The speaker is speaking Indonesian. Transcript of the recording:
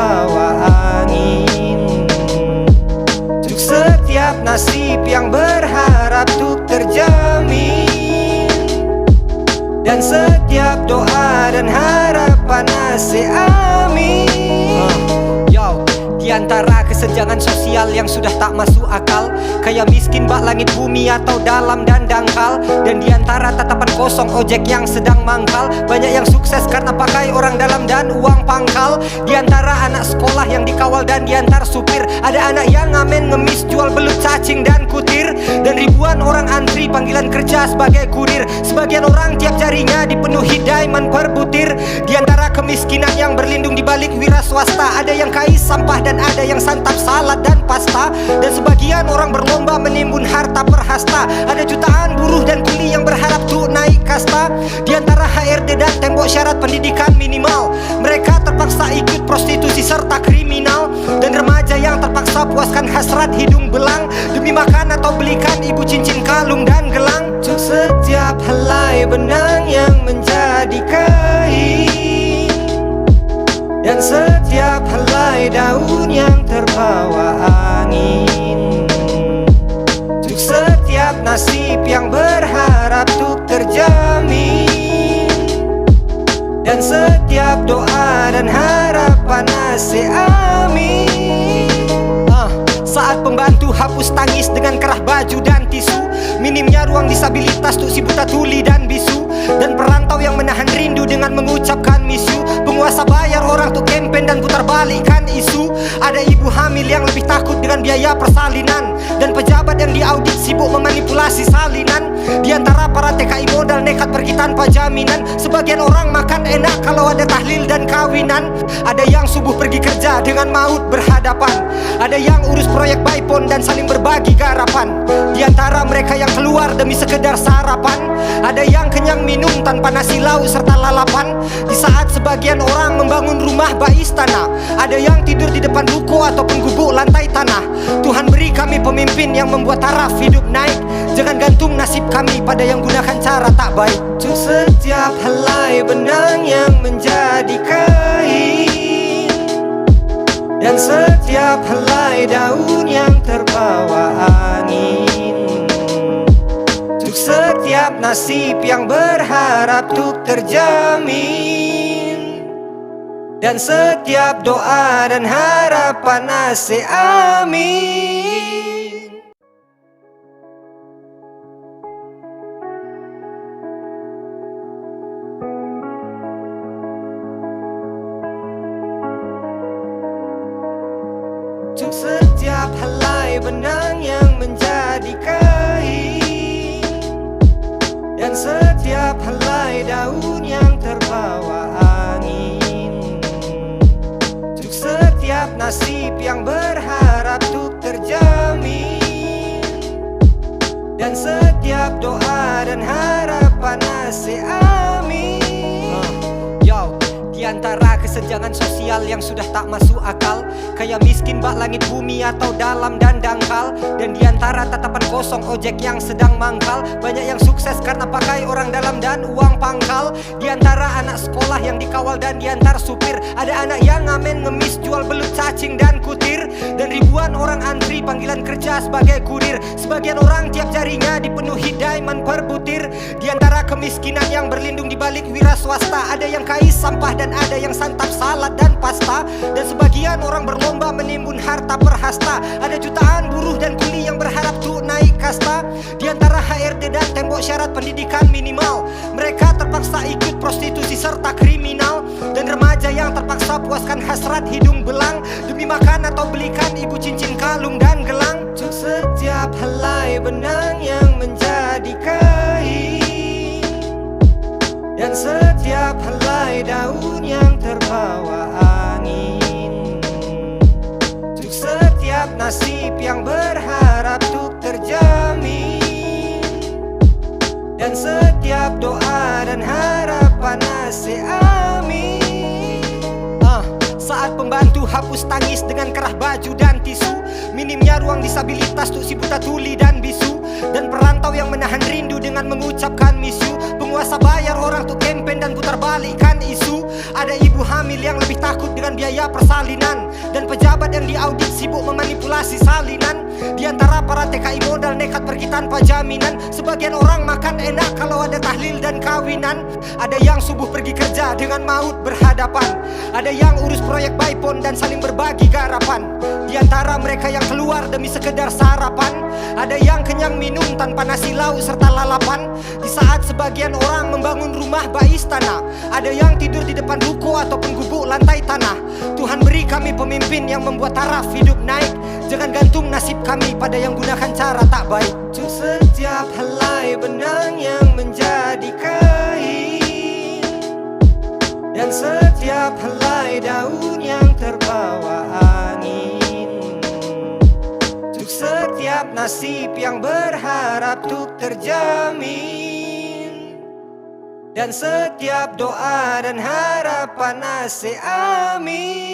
terbawa angin. Untuk setiap nasib yang berharap untuk terjamin, dan setiap doa dan harapan asik amin. Di antara kesenjangan sosial yang sudah tak masuk akal, kaya miskin bak langit bumi atau dalam dan dangkal. Dan di antara tatapan kosong ojek yang sedang mangkal, banyak yang sukses karena pakai orang dalam dan uang pangkal. Di antara anak sekolah yang dikawal dan diantar supir, ada anak yang ngamen ngemis jual belut cacing dan kutir. Dan ribuan orang antri panggilan kerja sebagai kurir. Sebagian orang tiap jarinya dipenuhi diamond per butir. Di antara kemiskinan yang berlindung di balik wira swasta, ada yang kais sampah dan ada yang santap salad dan pasta. Dan sebagian orang berlomba menimbun harta perhasta. Ada jutaan buruh dan kuli yang berharap tuh naik kasta. Di antara HRD dan tembok syarat pendidikan minimal, mereka terpaksa ikut prostitusi serta kriminal. Dan remaja yang terpaksa puaskan hasrat hidung belang demi makan atau belikan ibu cincin kalung dan gelang. Untuk setiap helai benang yang menjadi kain, dan setiap helai daun yang terbawa angin. Untuk setiap nasib yang berharap untuk terjamin, dan setiap doa dan harapan asik amin. Saat pembantu hapus tangis dengan kerah baju dan tisu, minimnya ruang disabilitas untuk si buta tuli dan bisu. Dan perantau yang menahan rindu dengan mengucapkan miss you. Penguasa bayar orang untuk campaign dan putar balikkan isu. Ada ibu hamil yang lebih takut dengan biaya persalinan, dan pejabat yang diaudit sibuk memanipulasi salinan. Di antara para TKI modal nekat pergi tanpa jaminan. Sebagian orang makan enak kalau ada tahlil dan kawinan. Ada yang subuh pergi kerja dengan maut berhadapan. Ada yang urus proyek bypon dan saling berbagi garapan. Di antara mereka yang keluar demi sekedar sarapan, ada yang kenyang minum tanpa nasi lauk serta lalapan. Di saat sebagian orang membangun rumah istana, ada yang tidur di depan ruko ataupun gubuk lantai tanah. Tuhan beri kami pemimpin yang membuat taraf hidup naik. Jangan gantung nasib kami pada yang gunakan cara tak baik. Untuk setiap helai benang yang menjadi kain, dan setiap helai daun yang terbawa angin. Untuk setiap nasib yang berharap untuk terjamin, dan setiap doa dan harapan asik amin. Untuk setiap helai benang yang menjadi kain, dan setiap helai daun yang terbawa angin. Untuk setiap nasib yang berharap untuk terjamin, dan setiap doa dan harapan asik amin. Di antara kesenjangan sosial yang sudah tak masuk akal, kaya miskin bak langit bumi atau dalam dan dangkal. Dan di antara tatapan kosong ojek yang sedang mangkal, banyak yang sukses karena pakai orang dalam dan uang pangkal. Di antara anak sekolah yang dikawal dan diantar supir, ada anak yang ngamen ngemis jual belut cacing dan kutir. Dan ribuan orang antri panggilan kerja sebagai kurir. Sebagian orang tiap jarinya dipenuhi diamond per butir. Di antara kemiskinan yang berlindung di balik wira swasta, ada yang kais sampah dan ada yang santap salad dan pasta. Dan sebagian orang berlomba menimbun harta perhasta. Ada jutaan buruh dan kuli yang berharap tuh naik kasta. Di antara HRD dan tembok syarat pendidikan minimal, mereka terpaksa ikut prostitusi serta kriminal. Dan remaja yang terpaksa puaskan hasrat hidung belang demi makan atau belikan ibu cincin kalung dan gelang. Untuk setiap helai benang yang menjadi kain, dan setiap helai daun yang terbawa angin. Untuk setiap nasib yang berharap untuk terjamin, dan setiap doa dan harapan asik amin. Saat pembantu hapus tangis dengan kerah baju dan tisu, minimnya ruang disabilitas untuk si buta tuli dan bisu. Dan perantau yang menahan rindu dengan mengucapkan miss you. Penguasa bayar orang untuk campaign dan putar balikkan isu. Ada ibu hamil yang lebih takut dengan biaya persalinan, dan pejabat yang diaudit sibuk memanipulasi salinan. Di antara para TKI modal nekat pergi tanpa jaminan. Sebagian orang makan enak kalau ada tahlil dan kawinan. Ada yang subuh pergi kerja dengan maut berhadapan. Ada yang urus proyek bypon dan saling berbagi garapan. Di antara mereka yang keluar demi sekedar sarapan, ada yang kenyang minum tanpa nasi lauk serta lalapan. Di saat sebagian orang membangun rumah baistana, ada yang tidur di depan ruko ataupun gubuk lantai tanah. Tuhan beri kami pemimpin yang membuat taraf hidup naik. Jangan gantung nasib kami pada yang gunakan cara tak baik. Untuk setiap helai benang yang menjadi kain, dan setiap helai daun yang terbawa angin, untuk setiap nasib yang berharap untuk terjamin, dan setiap doa dan harapan amin.